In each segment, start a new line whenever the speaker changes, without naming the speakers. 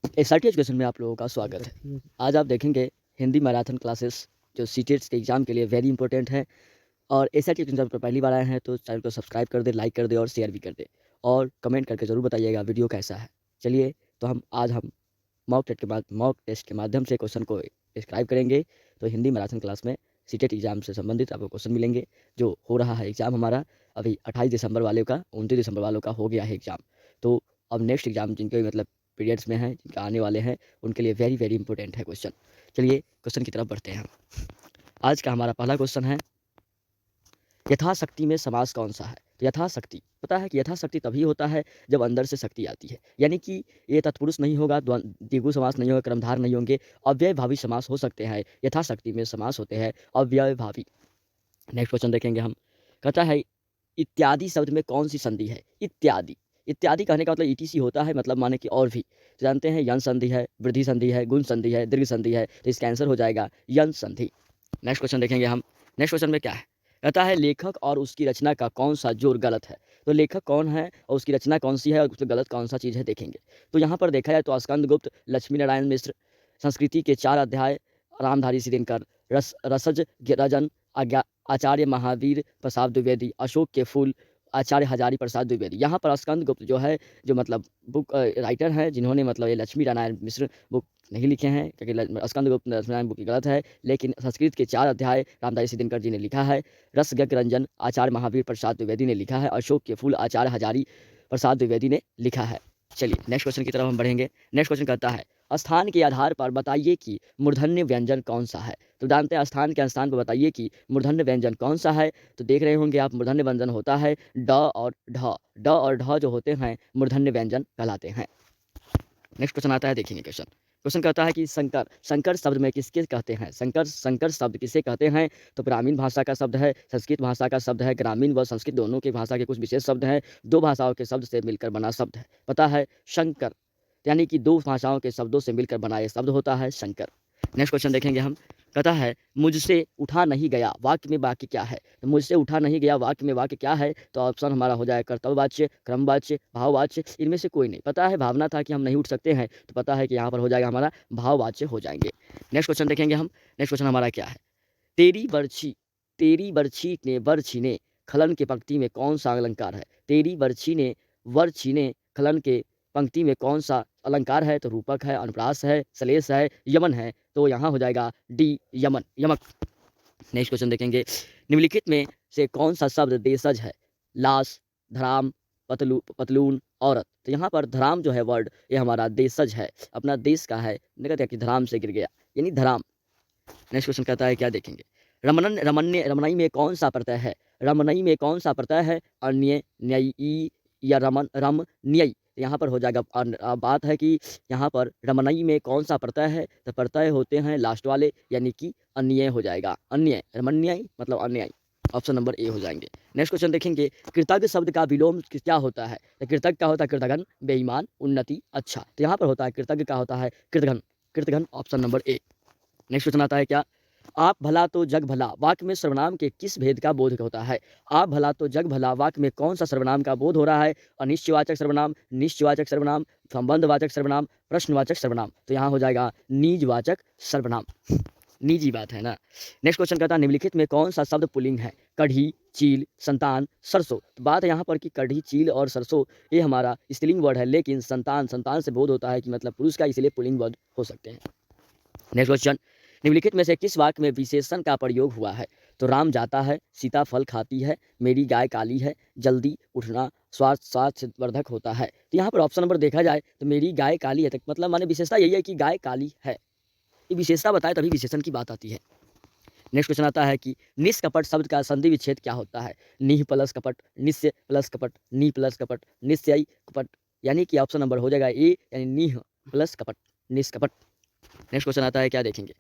SRT education में आप लोगों का स्वागत है। आज आप देखेंगे हिंदी मैराथन क्लासेस जो सीटेट्स के एग्ज़ाम के लिए वेरी इंपॉर्टेंट है। और एसआरटी एजुकेशन पर पहली बार आए हैं तो चैनल को सब्सक्राइब कर दें, लाइक कर दें और शेयर भी कर दें। और कमेंट करके ज़रूर बताइएगा वीडियो कैसा है। चलिए, तो आज हम मॉक टेस्ट के माध्यम से क्वेश्चन को डिस्क्राइब करेंगे। तो हिंदी मैराथन क्लास में सीटेट एग्ज़ाम से संबंधित आपको क्वेश्चन मिलेंगे। जो हो रहा है एग्ज़ाम हमारा अभी 28 दिसंबर वाले का, 29 दिसंबर वालों का हो गया है एग्ज़ाम। तो अब नेक्स्ट एग्ज़ाम जिनके मतलब पीरियड्स में हैं, जिनके आने वाले हैं, उनके लिए वेरी वेरी इंपॉर्टेंट है क्वेश्चन। चलिए क्वेश्चन की तरफ बढ़ते हैं हम। आज का हमारा पहला क्वेश्चन है, यथाशक्ति में समास कौन सा है? तो यथाशक्ति पता है कि यथाशक्ति तभी होता है जब अंदर से शक्ति आती है, यानी कि ये तत्पुरुष नहीं होगा, द्विगु समास नहीं होगा, कर्मधार नहीं होंगे, अव्ययभावी समास हो सकते हैं। यथाशक्ति में समास होते हैं अव्ययभावी। नेक्स्ट क्वेश्चन देखेंगे हम। कहता है, इत्यादि शब्द में कौन सी संधि है? इत्यादि, इत्यादि कहने का मतलब ईटीसी होता है, मतलब माने कि और भी। तो जानते हैं यन संधि है, वृद्धि संधि है, गुण संधि है, दीर्घ संधि है। तो इसका आंसर हो जाएगा यन संधि। नेक्स्ट क्वेश्चन देखेंगे हम। नेक्स्ट क्वेश्चन में क्या है? कहता है, लेखक और उसकी रचना का कौन सा जोड़ गलत है? तो लेखक कौन है और उसकी रचना कौन सी है और उसमें गलत कौन सा चीज़ है, देखेंगे। तो यहाँ पर देखा जाए तो स्कंदगुप्त, लक्ष्मी नारायण मिश्र, संस्कृति के 4 अध्याय, रामधारी सिंह दिनकर, रसज रजन, आचार्य महावीर प्रसाद द्विवेदी, अशोक के फूल, आचार्य हजारी प्रसाद द्विवेदी। यहाँ पर स्कंदगुप्त जो है, जो मतलब बुक राइटर हैं, जिन्होंने मतलब ये लक्ष्मी नारायण मिश्र बुक नहीं लिखे हैं, क्योंकि स्कंदगुप्त लक्ष्मी नारायण बुक गलत है। लेकिन संस्कृत के 4 अध्याय रामधारी सिंह दिनकर जी ने लिखा है। रसगग रंजन आचार्य महावीर प्रसाद द्विवेदी ने लिखा है। अशोक के फूल आचार्य हजारी प्रसाद द्विवेदी ने लिखा है। चलिए नेक्स्ट क्वेश्चन की तरफ हम बढ़ेंगे। नेक्स्ट क्वेश्चन कहता है, स्थान के आधार पर बताइए कि मूर्धन्य व्यंजन कौन सा है? तो जानते हैं स्थान के स्थान पर बताइए कि मूर्धन्य व्यंजन कौन सा है। तो देख रहे होंगे आप, मूर्धन्य व्यंजन होता है ड और ढ। ड और ढ जो होते हैं मूर्धन्य व्यंजन कहलाते हैं। नेक्स्ट क्वेश्चन आता है, देखेंगे क्वेश्चन। क्वेश्चन कहता है कि संकर, संकर शब्द में किसके कहते हैं? संकर, संकर शब्द किसे कहते हैं? तो ग्रामीण भाषा का शब्द है, संस्कृत भाषा का शब्द है। ग्रामीण व संस्कृत दोनों की भाषा के कुछ विशेष शब्द हैं। दो भाषाओं के शब्द से मिलकर बना शब्द है, पता है, शंकर। यानी कि दो भाषाओं के शब्दों से मिलकर बना ये शब्द होता है शंकर। नेक्स्ट क्वेश्चन देखेंगे हम। कहता है, मुझसे उठा नहीं गया वाक्य में वाक्य क्या है? तो मुझसे उठा नहीं गया वाक्य में वाक्य क्या है? तो ऑप्शन हमारा हो जाएगा कर्तव्यवाच्य, क्रमवाच्य, भाववाच्य। इनमें से कोई नहीं। पता है भावना था कि हम नहीं उठ सकते हैं, तो पता है कि यहाँ पर हो जाएगा हमारा भाववाच्य हो जाएंगे। नेक्स्ट क्वेश्चन देखेंगे हम। नेक्स्ट क्वेश्चन हमारा क्या है? तेरी बरछी, तेरी बरछी ने वर छीने, खलन के पंक्ति में कौन सा अलंकार है? तेरी बरछी ने वर छीने, खलन के पंक्ति में कौन सा अलंकार है? तो रूपक है, अनुप्रास है, सलेस है, यमन है। तो यहाँ हो जाएगा डी, यमन, यमक। नेक्स्ट क्वेश्चन देखेंगे। निम्नलिखित में से कौन सा शब्द देशज है? लाश, धराम, पतलून, औरत। तो यहाँ पर धराम जो है वर्ड, ये हमारा देशज है, अपना देश का है। कहते हैं कि धराम से गिर गया, यानी धराम। नेक्स्ट क्वेश्चन कहता है, क्या देखेंगे? रमनन, रमन्य, रमनई में कौन सा प्रत्यय है? रमनई में कौन सा प्रत्यय है? अन्य, न्ययी या रमन, रम, न्ययी। यहाँ पर हो जाएगा बात है कि यहाँ पर रमनई में कौन सा प्रत्यय है? तो प्रत्यय होते हैं लास्ट वाले, यानी कि अन्य हो जाएगा। अन्य, रमन्यय मतलब अन्यायी। ऑप्शन नंबर ए हो जाएंगे। नेक्स्ट क्वेश्चन देखेंगे। कृतज्ञ शब्द का विलोम क्या होता है? तो कृतज्ञ का होता है कृतघ्न, बेईमान, उन्नति, अच्छा। तो यहाँ पर होता है कृतज्ञ का होता है कृतघ्न, कृतघ्न। Option number A. Next question आता है, क्या? आप भला तो जग भला वाक्य में सर्वनाम के किस भेद का बोध होता है? आप भला तो जग भला वाक्य में कौन सा सर्वनाम का बोध हो रहा है? अनिश्चयवाचक सर्वनाम, निश्चयवाचक सर्वनाम, संबंधवाचक सर्वनाम, प्रश्नवाचक सर्वनाम। तो यहाँ हो जाएगा निजवाचक सर्वनाम। निजी बात है ना। नेक्स्ट क्वेश्चन कहता है, निम्नलिखित में कौन सा शब्द पुल्लिंग है? कढ़ी, चील, संतान, सरसों। तो बात है यहाँ पर कि कढ़ी, चील और सरसों ये हमारा स्त्रीलिंग वर्ड है, लेकिन संतान, संतान से बोध होता है कि मतलब पुरुष का, इसलिए पुल्लिंग वर्ड हो सकते हैं। Next question. निम्नलिखित में से किस वाक्य में विशेषण का प्रयोग हुआ है? तो राम जाता है, सीता फल खाती है, मेरी गाय काली है, जल्दी उठना स्वास्थ्यवर्धक होता है। तो यहाँ पर ऑप्शन नंबर देखा जाए तो मेरी गाय काली है, मतलब माने विशेषता यही है कि गाय काली है। ये विशेषता बताए तभी विशेषण की बात आती है। नेक्स्ट क्वेश्चन आता है कि निष्कपट शब्द का संधि विच्छेद क्या होता है? निह प्लस कपट, निश्चय प्लस कपट, नी प्लस कपट, निश्चय कपट। यानी कि ऑप्शन नंबर हो जाएगा ए, यानी निह प्लस कपट, निष्कपट। नेक्स्ट क्वेश्चन आता है, क्या देखेंगे?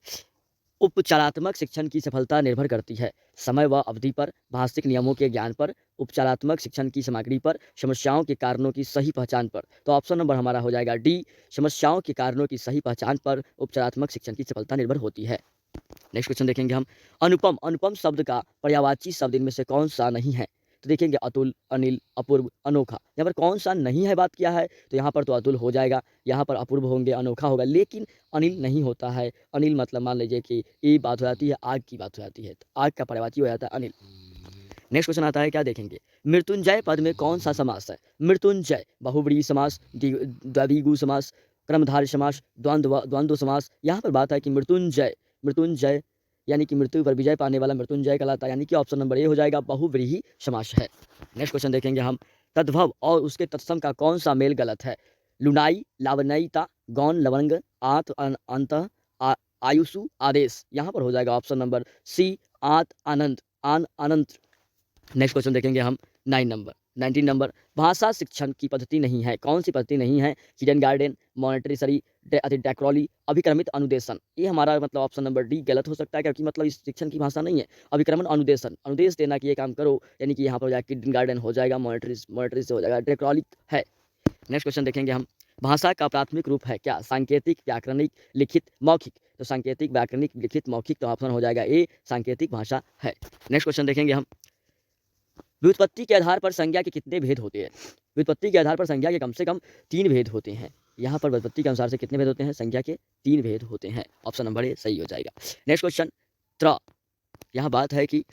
उपचारात्मक शिक्षण की सफलता निर्भर करती है समय व अवधि पर, भाषिक नियमों के ज्ञान पर, उपचारात्मक शिक्षण की सामग्री पर, समस्याओं के कारणों की सही पहचान पर। तो ऑप्शन नंबर हमारा हो जाएगा डी, समस्याओं के कारणों की सही पहचान पर उपचारात्मक शिक्षण की सफलता निर्भर होती है। नेक्स्ट क्वेश्चन देखेंगे हम। अनुपम, अनुपम शब्द का पर्यायवाची शब्द इनमें से कौन सा नहीं है? तो देखेंगे अतुल, अनिल, अपूर्व, अनोखा। यहाँ पर कौन सा नहीं है बात किया है, तो यहाँ पर तो अतुल हो जाएगा, यहाँ पर अपूर्व होंगे, अनोखा होगा, लेकिन अनिल नहीं होता है। अनिल मतलब मान लीजिए कि ये बात हो जाती है, आग की बात हो जाती है, तो आग का पर्यायवाची हो जाता है अनिल। नेक्स्ट क्वेश्चन आता है, क्या देखेंगे, मृत्युंजय पद में कौन सा समास है। मृत्युंजय बहुव्रीहि समास, द्विगु समास, क्रमधारय समास, द्वंद्व समास। यहाँ पर बात है कि मृत्युंजय, मृत्युंजय यानी कि मृत्यु पर विजय पाने वाला मृत्युंजय कहलाता है, यानी कि ऑप्शन नंबर ए हो जाएगा, बहुव्रीहि समास है। नेक्स्ट क्वेश्चन देखेंगे हम, तद्भव और उसके तत्सम का कौन सा मेल गलत है। लुनाई, लावण्यता, गौन, लवंग, आत, अंत, आयुषु, आदेश। यहाँ पर हो जाएगा ऑप्शन नंबर सी, आत, आनंद, आन, अनंत। नेक्स्ट क्वेश्चन देखेंगे हम 19 नंबर, भाषा शिक्षण की पद्धति नहीं है, कौन सी पद्धति नहीं है। किचन गार्डन, मॉनेटरी, डैक्रॉली, अभिक्रमित अनुदेशन। ये हमारा मतलब ऑप्शन नंबर डी गलत हो सकता है, क्योंकि मतलब इस शिक्षण की भाषा नहीं है। अभिक्रमण अनुदेशन, अनुदेश देना कि ये काम करो, यानी कि यहाँ पर हो जाएगा किचन गार्डन हो जाएगा, मॉनेटरी से हो जाएगा डैक्रॉली है। नेक्स्ट क्वेश्चन देखेंगे हम, भाषा का प्राथमिक रूप है क्या। सांकेतिक, व्याकरणिक, लिखित, मौखिक। तो सांकेतिक, व्याकरणिक, लिखित, मौखिक, तो ऑप्शन हो जाएगा ए, सांकेतिक भाषा है। नेक्स्ट क्वेश्चन देखेंगे हम, व्युत्पत्ति के आधार पर संज्ञा के कितने भेद होते हैं। व्युत्पत्ति के आधार पर संज्ञा के कम से कम 3 भेद होते हैं। यहाँ पर व्युत्पत्ति के अनुसार से कितने भेद होते हैं, संज्ञा के 3 भेद होते हैं। ऑप्शन नंबर ए सही हो जाएगा। नेक्स्ट क्वेश्चन, त्र। यहाँ बात है कि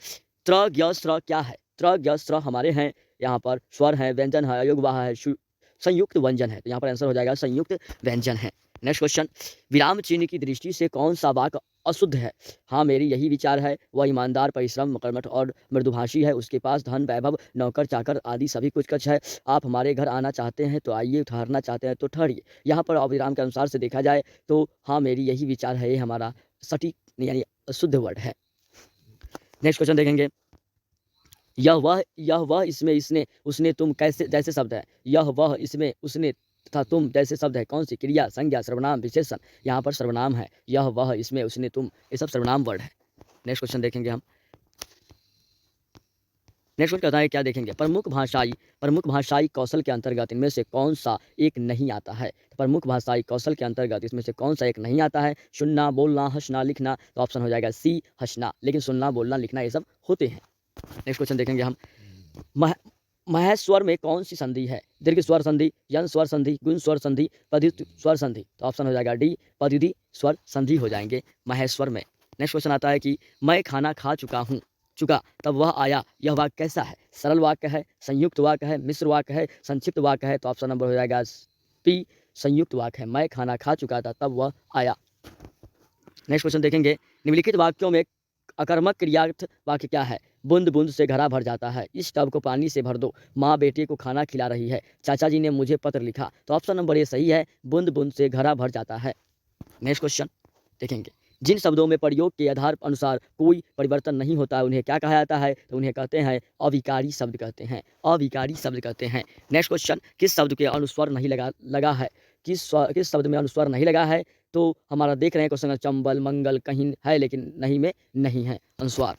त्र, ज्ञ, स्र क्या है। त्र, ज्ञ, स्र हमारे हैं, यहाँ पर स्वर है, व्यंजन है, अयोगवाह है, संयुक्त व्यंजन है, तो यहाँ पर आंसर हो जाएगा संयुक्त व्यंजन है। नेक्स्ट क्वेश्चन, विराम चिन्ह की दृष्टि से कौन सा वाक्य अशुद्ध है। हाँ मेरी यही विचार है, वह ईमानदार, परिश्रम, कर्मठ और मृदुभाषी है, उसके पास धन, वैभव, नौकर चाकर आदि सभी कुछ कच है। आप हमारे घर आना चाहते हैं तो आइए, ठहरना चाहते हैं तो ठहरिए। यहाँ पर विराम के अनुसार से देखा जाए तो हाँ मेरी यही विचार है, ये हमारा सटीक यानी शुद्ध वर्ड है। नेक्स्ट क्वेश्चन देखेंगे, यह वह, इसमें, इसने, उसने, तुम कैसे जैसे शब्द है। यह वह, इसमें, उसने तथा तुम जैसे शब्द है, कौन सी क्रिया, संज्ञा, सर्वनाम, विशेषण। यहाँ पर सर्वनाम है, यह वह, इसमें, उसने, तुम, ये सब सर्वनाम वर्ड है। नेक्स्ट क्वेश्चन देखेंगे हम, नेक्स्ट क्वेश्चन कहता है, क्या देखेंगे, प्रमुख भाषाई कौशल के अंतर्गत इनमें से कौन सा एक नहीं आता है। प्रमुख भाषाई कौशल के अंतर्गत इसमें से कौन सा एक नहीं आता है। सुनना, बोलना, हंसना, लिखना, तो ऑप्शन हो जाएगा सी, हंसना, लेकिन सुनना, बोलना, लिखना ये सब होते हैं। नेक्स्ट क्वेश्चन देखेंगे हम, महेश्वर में कौन सी संधि है। दीर्घ स्वर संधि, यन स्वर संधि, गुण स्वर संधि, पदयुक्त स्वर संधि, तो ऑप्शन हो जाएगा डी, पदयुक्त स्वर संधि हो जाएंगे महेश्वर में। नेक्स्ट क्वेश्चन आता है कि मैं खाना खा चुका तब वह आया, यह वाक्य कैसा है। सरल वाक्य है, संयुक्त वाक्य है, मिश्र वाक्य है, संक्षिप्त वाक्य है, तो ऑप्शन नंबर हो जाएगा पी, संयुक्त वाक्य है। मैं खाना खा चुका था तब वह आया। नेक्स्ट क्वेश्चन देखेंगे, निम्नलिखित वाक्यों में अकर्मक क्रियार्थ वाक्य क्या है। बूंद बूंद से घड़ा भर जाता है, इस टब को पानी से भर दो, माँ बेटे को खाना खिला रही है, चाचा जी ने मुझे पत्र लिखा, तो ऑप्शन नंबर ए सही है, बूंद बूंद से घड़ा भर जाता है। नेक्स्ट क्वेश्चन देखेंगे, जिन शब्दों में प्रयोग के आधार अनुसार कोई परिवर्तन नहीं होता उन्हें क्या कहा जाता है, तो उन्हें कहते हैं अविकारी शब्द कहते हैं, अविकारी शब्द कहते हैं। नेक्स्ट क्वेश्चन, किस शब्द के अनुस्वर नहीं लगा है, किस शब्द में अनुस्वर नहीं लगा है, तो हमारा देख रहे हैं क्वेश्चन, चंबल, मंगल कहीं है लेकिन नहीं में नहीं है अनुस्वार।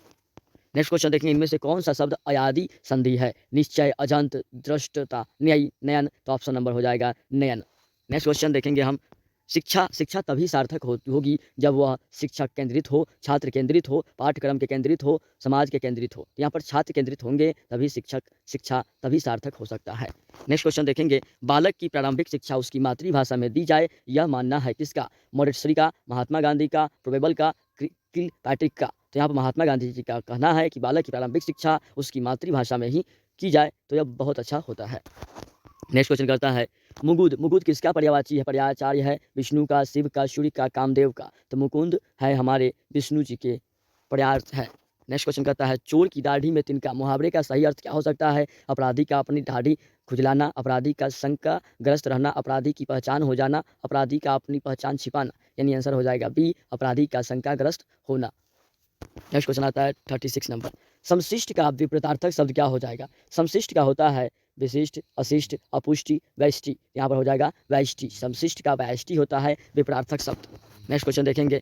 नेक्स्ट क्वेश्चन देखेंगे, इनमें से कौन सा शब्द अयादि संधि है। निश्चय, अजंत, दृष्टता, न्याय, नयन, तो ऑप्शन नंबर हो जाएगा नयन। नेक्स्ट क्वेश्चन देखेंगे हम, शिक्षा तभी सार्थक होगी जब वह शिक्षक केंद्रित हो, छात्र केंद्रित हो, पाठ्यक्रम के केंद्रित हो, समाज के केंद्रित हो। यहाँ पर छात्र केंद्रित होंगे तभी शिक्षा तभी सार्थक हो सकता है। नेक्स्ट क्वेश्चन देखेंगे, बालक की प्रारंभिक शिक्षा उसकी मातृभाषा में दी जाए, यह मानना है किसका। मोंटेसरी का, महात्मा गांधी का, प्रोबेबल का, किलपैट्रिक का। तो यहाँ पर महात्मा गांधी जी का कहना है कि बालक की प्रारंभिक शिक्षा उसकी मातृभाषा में ही की जाए तो यह बहुत अच्छा होता है। नेक्स्ट क्वेश्चन करता है, मुकुंद किसका पर्यायवाची है। पर्यायाचार्य है विष्णु का, शिव का, सूर्य का, कामदेव का, तो मुकुंद है हमारे विष्णु जी के पर्याय है। नेक्स्ट क्वेश्चन करता है, चोर की दाढ़ी में तिनका, मुहावरे का सही अर्थ क्या हो सकता है। अपराधी का अपनी दाढ़ी खुजलाना, अपराधी का शंका ग्रस्त रहना, अपराधी की पहचान हो जाना, अपराधी का अपनी पहचान छिपाना, यानी आंसर हो जाएगा बी, अपराधी का शंकाग्रस्त होना। नेक्स्ट क्वेश्चन आता है 36 नंबर, समशिष्ट का विपरीतार्थक शब्द क्या हो जाएगा। समशिष्ट का होता है विशिष्ट, अशिष्ट, अपुष्टि, वैष्टि, यहाँ पर हो जाएगा वैष्टि। समशिष्ट का वैष्टि होता है विपरीतार्थक शब्द। नेक्स्ट क्वेश्चन देखेंगे,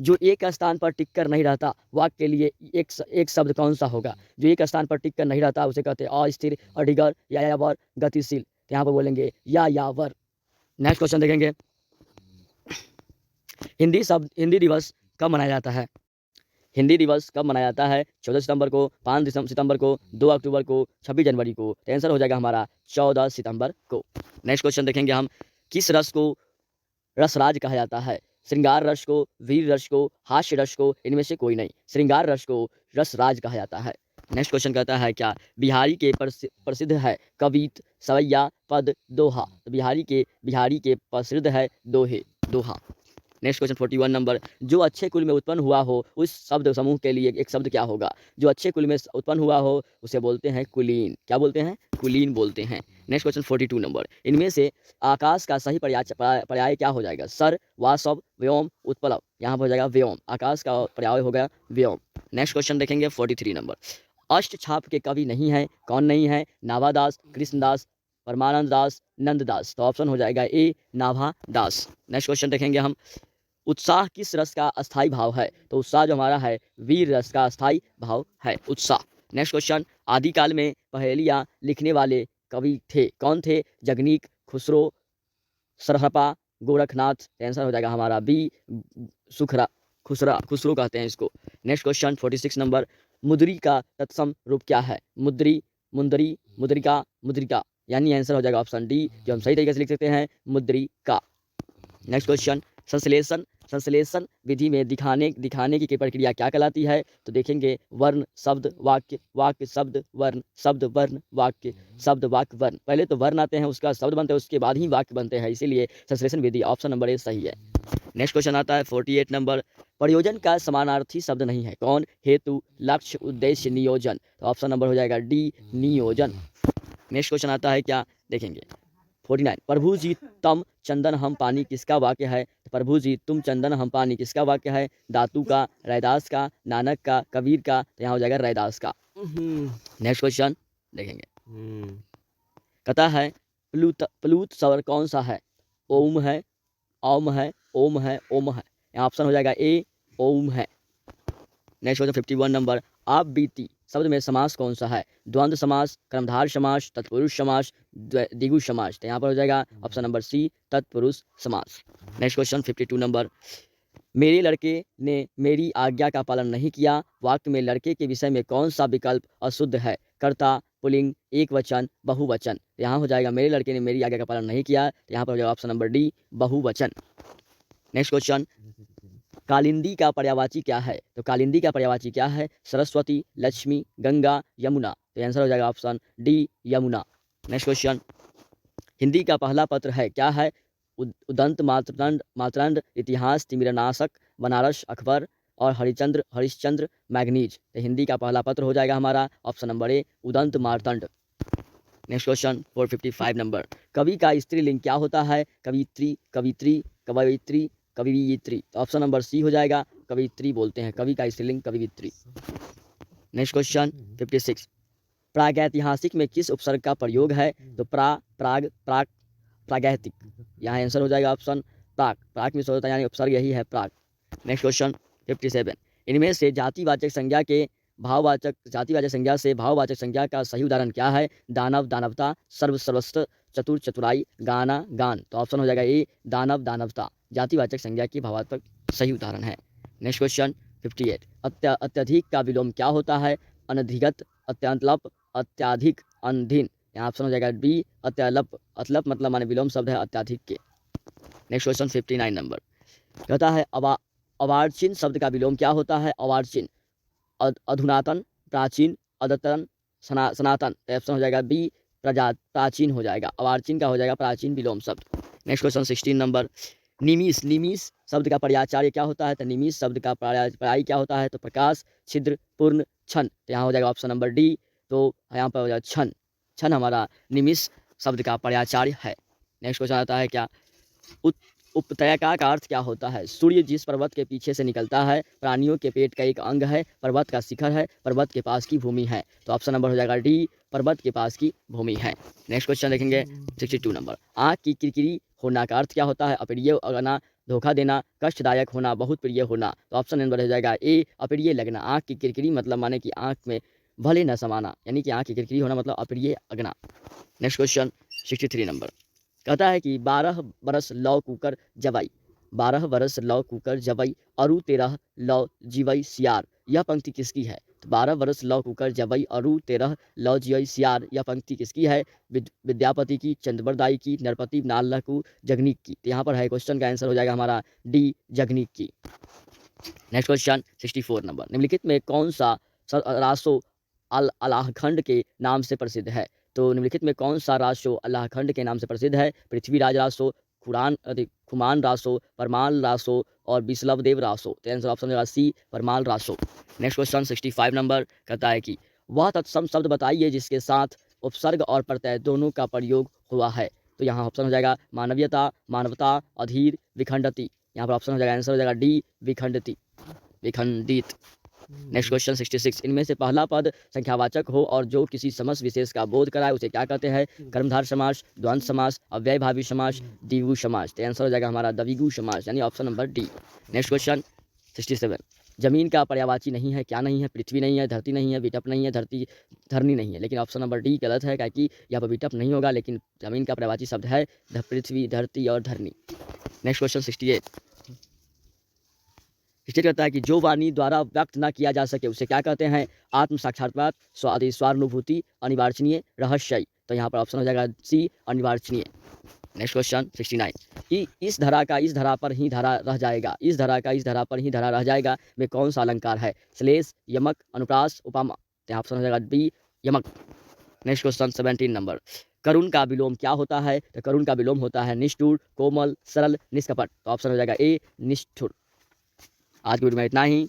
जो एक स्थान पर टिक कर नहीं रहता वाक्य के लिए एक शब्द कौन सा होगा। जो एक स्थान पर टिक कर नहीं रहता उसे कहते हैं अस्थिर, अडिगर, यायावर, गतिशील, तो यहाँ पर बोलेंगे यायावर। नेक्स्ट क्वेश्चन देखेंगे, हिंदी दिवस कब मनाया जाता है। हिंदी दिवस कब मनाया जाता है? 14 सितंबर को, 5 सितंबर को, 2 अक्टूबर को, 26 जनवरी को। तो आंसर हो जाएगा हमारा 14 सितंबर को। नेक्स्ट क्वेश्चन देखेंगे हम, किस रस को रसराज कहा जाता है? श्रृंगार रस को, वीर रस को, हास्य रस को, इनमें से कोई नहीं। श्रृंगार रस को रसराज कहा जाता है। नेक्स्ट क्वेश्चन कहता है क्या बिहारी के प्रसिद्ध है कवित, सवैया, पद, दोहा? तो बिहारी के प्रसिद्ध है दोहा। नेक्स्ट क्वेश्चन 41 नंबर, जो अच्छे कुल में उत्पन्न हुआ हो उस शब्द समूह के लिए एक शब्द क्या होगा? जो अच्छे कुल में उत्पन्न हुआ हो उसे बोलते हैं कुलीन। क्या बोलते हैं? कुलीन बोलते हैं। नेक्स्ट क्वेश्चन 42 नंबर, इनमें से आकाश का सही पर्याय क्या हो जाएगा? सर, वासव, व्योम, उत्पलव। यहाँ पर हो जाएगा व्योम। आकाश का पर्याय हो गया व्योम। नेक्स्ट क्वेश्चन देखेंगे 43 नंबर, अष्टछाप के कवि नहीं है, कौन नहीं है? नाभादास, कृष्णदास, परमानंद दास, नंददास। तो ऑप्शन हो जाएगा ए, नाभादास। नेक्स्ट क्वेश्चन देखेंगे हम, उत्साह किस रस का अस्थाई भाव है? तो उत्साह जो हमारा है वीर रस का अस्थाई भाव है उत्साह। नेक्स्ट क्वेश्चन, आदिकाल में पहेलियां लिखने वाले कवि थे, कौन थे? जगनीक, खुसरो, सरहपा, गोरखनाथ। आंसर हो जाएगा हमारा बी, खुसरो कहते हैं इसको। नेक्स्ट क्वेश्चन 46 नंबर, मुद्री का तत्सम रूप क्या है? मुद्री, मुंदरी, मुद्रिका, मुद्रिका। यानी आंसर हो जाएगा ऑप्शन डी, जो हम सही तरीके से लिख सकते हैं मुद्रिका। नेक्स्ट क्वेश्चन, संश्लेषण विधि में दिखाने की प्रक्रिया क्या कहलाती है? तो देखेंगे वर्ण, शब्द, वाक्य, वाक्य, शब्द, वर्ण, शब्द, वर्ण, वाक्य, शब्द, वाक्य, वर्ण। पहले तो वर्ण आते हैं, उसका शब्द बनते हैं, उसके बाद ही वाक्य बनते हैं, इसीलिए संश्लेषण विधि ऑप्शन नंबर ए सही है। नेक्स्ट क्वेश्चन आता है 48 नंबर, प्रयोजन का समानार्थी शब्द नहीं है, कौन? हेतु, लक्ष्य, उद्देश्य, नियोजन। तो ऑप्शन नंबर हो जाएगा डी, नियोजन। नेक्स्ट क्वेश्चन आता है क्या, देखेंगे 49, प्रभु जी तम चंदन हम पानी किसका वाक्य है? तो प्रभु जी तुम चंदन हम पानी किसका वाक्य है? दातू का, रैदास का, नानक का, कबीर का। तो यहाँ हो जाएगा रैदास का। नेक्स्ट क्वेश्चन देखेंगे, कहता है प्लूत स्वर कौन सा है? ओम है, ओम है, ओम है, ओम है। यहाँ ऑप्शन हो जाएगा ए, ओम है। नेक्स्ट क्वेश्चन 51 नंबर, आप बीती शब्द में समास कौन सा है? द्वंद्व समास, कर्मधार समास, तत्पुरुष समास, द्विगु समास। तो यहाँ पर हो जाएगा ऑप्शन नंबर सी, तत्पुरुष समास। नेक्स्ट क्वेश्चन 52 नंबर, मेरे लड़के ने मेरी आज्ञा का पालन नहीं किया, वाक्य में लड़के के विषय में कौन सा विकल्प अशुद्ध है? कर्ता, पुल्लिंग, एक वचन, बहुवचन। तो यहाँ हो जाएगा मेरे लड़के ने मेरी आज्ञा का पालन नहीं किया। तो यहाँ पर हो जाएगा ऑप्शन नंबर डी, बहुवचन। नेक्स्ट क्वेश्चन, कालिंदी का पर्यायवाची क्या है? तो कालिंदी का पर्यायवाची क्या है? सरस्वती, लक्ष्मी, गंगा, यमुना। तो आंसर हो जाएगा option D, Yamuna. Next question, Hindi का पहला पत्र है, क्या है? उदंत, मातरंड, इतिहास, तिमिरनाशक, बनारस, अकबर और हरिश्चंद्र मैगनीज। तो हिंदी का पहला पत्र हो जाएगा हमारा ऑप्शन नंबर ए, Udant Martand. Next question 455 number, कवि का स्त्रीलिंग क्या होता है? कवित्री, कवित्री, कवयित्री, कवियित्री। तो ऑप्शन नंबर सी हो जाएगा, कवियित्री बोलते हैं कवि का स्त्रीलिंग कवियित्री। नेक्स्ट क्वेश्चन 56, प्रागैतिहासिक में किस उपसर्ग का प्रयोग है? तो प्राग, प्रागैतिक। यहाँ आंसर हो जाएगा ऑप्शन प्राग में होता है, यानी उपसर्ग यही है प्राग। नेक्स्ट क्वेश्चन 57, इनमें से जातिवाचक संज्ञा से भाववाचक संज्ञा का सही उदाहरण क्या है? दानव, दानवता, सर्वस्व, चतुर, चतुराई, गाना, गान। तो ऑप्शन हो जाएगा ए, दानव, दानवता जातिवाचक संज्ञा की भावात्मक सही उदाहरण है। नेक्स्ट क्वेश्चन 58, अत्यधिक का विलोम क्या होता है? अनधिगत, अत्यंतलप, अत्याधिक, अनधीन। यहाँ ऑप्शन हो जाएगा बी, अत्यलप। अतलप मतलब माने विलोम शब्द है अत्याधिक के। नेक्स्ट क्वेश्चन 59 नंबर, कहता है अवार्चिन शब्द का विलोम क्या होता है? अवार्चिन, अधुनातन, प्राचीन, अद्यतन, सनातन। ऑप्शन हो जाएगा बी, प्राचीन हो जाएगा। अवार्चिन का हो जाएगा प्राचीन विलोम शब्द। नेक्स्ट क्वेश्चन 16 नंबर, निमिष शब्द का पर्यायचार्य क्या होता है? तो निमिष शब्द का पर्याय क्या होता है? तो प्रकाश, छिद्र, पूर्ण, क्षण। तो यहाँ हो जाएगा ऑप्शन नंबर डी, तो यहाँ पर हो जाएगा क्षण। क्षण हमारा निमिष शब्द का पर्यायचार्य है। नेक्स्ट क्वेश्चन आता है क्या, उपत्यका का अर्थ क्या होता है? सूर्य जिस पर्वत के पीछे से निकलता है, प्राणियों के पेट का एक अंग है, पर्वत का शिखर है, पर्वत के पास की भूमि है। तो ऑप्शन नंबर हो जाएगा डी, पर्वत के पास की भूमि है। नेक्स्ट क्वेश्चन देखेंगे 62 नंबर, आँख की किरकिरी होना का अर्थ क्या होता है? अप्रिय लगना, धोखा देना, कष्टदायक होना, बहुत प्रिय होना। तो ऑप्शन नंबर हो जाएगा ए, अप्रिय लगना। आँख की किरकिरी मतलब माने कि आँख में भले न समाना, यानी कि आँख की किरकिरी होना मतलब अप्रिय लगना। नेक्स्ट क्वेश्चन 63 नंबर, कहता है कि 12 बरस लौ कुकर जवाई, 12 बरस लौ कुकर जवई अरु 13 लौ जीवई सियार, यह पंक्ति किसकी है? तो 12 बरस लौ कुकर जवई अरु 13 लौ जीवई सियार, यह पंक्ति किसकी है? विद्यापति की, चंद्रबरदाई की, नरपति नालकू, जगनीक की। तो यहाँ पर है क्वेश्चन का आंसर हो जाएगा हमारा डी, जगनीक की। नेक्स्ट क्वेश्चन 64 नंबर, निम्नलिखित में कौन सा रासो अलाहखंड के नाम से प्रसिद्ध है? तो निम्नलिखित में कौन सा रासो अलाहखंड के नाम से प्रसिद्ध है? पृथ्वीराज रासो, खुमान रासो, परमाल रासो और बिस्लवदेव रासो। तो आंसर ऑप्शन होगा C, Parmal Raso. Next question 65 number कहता है कि वह तत्सम शब्द बताइए जिसके साथ उपसर्ग और प्रत्यय दोनों का प्रयोग हुआ है। तो यहाँ ऑप्शन हो जाएगा मानवीयता, मानवता, अधीर, विखंडति। यहाँ पर ऑप्शन हो जाएगा, आंसर हो जाएगा डी, विखंडति, विखंडित। नेक्स्ट क्वेश्चन 66, इनमें से पहला पद संख्यावाचक हो और जो किसी समस्त विशेष का बोध कराए उसे क्या कहते हैं? कर्मधार समास, द्वंद्व समास, अव्ययभावी समास, द्विगु समास। तो आंसर हो जाएगा हमारा द्विगु समास, यानी option number D. Next question 67, जमीन का पर्यायवाची नहीं है, क्या नहीं है? पृथ्वी नहीं है, धरती नहीं है, विटप नहीं है, धरनी नहीं है। लेकिन ऑप्शन नंबर डी गलत है, क्योंकि यहाँ पर विटप नहीं होगा, लेकिन जमीन का पर्यायवाची शब्द है पृथ्वी, धरती और धरनी। नेक्स्ट क्वेश्चन 68, स्टेट करता है कि जो वाणी द्वारा व्यक्त ना किया जा सके उसे क्या कहते हैं? आत्म साक्षात्कार, स्वानुभूति, अनिवार्चनीय, रहस्यई। तो यहाँ पर ऑप्शन हो जाएगा सी, अनिवार्चनीय। नेक्स्ट क्वेश्चन 69, कि इस धरा का इस धरा पर ही धरा रह जाएगा, इस धरा का इस धरा पर ही धरा रह जाएगा में कौन सा अलंकार है? श्लेष, यमक, अनुप्रास, उपमा। तो ऑप्शन हो जाएगा बी, यमक। नेक्स्ट क्वेश्चन 17 नंबर, करुण का विलोम क्या होता है? तो करुण का विलोम होता है निष्ठुर, कोमल, सरल, निष्कपट। तो ऑप्शन हो जाएगा ए, निष्ठुर। आज की वीडियो में इतना ही।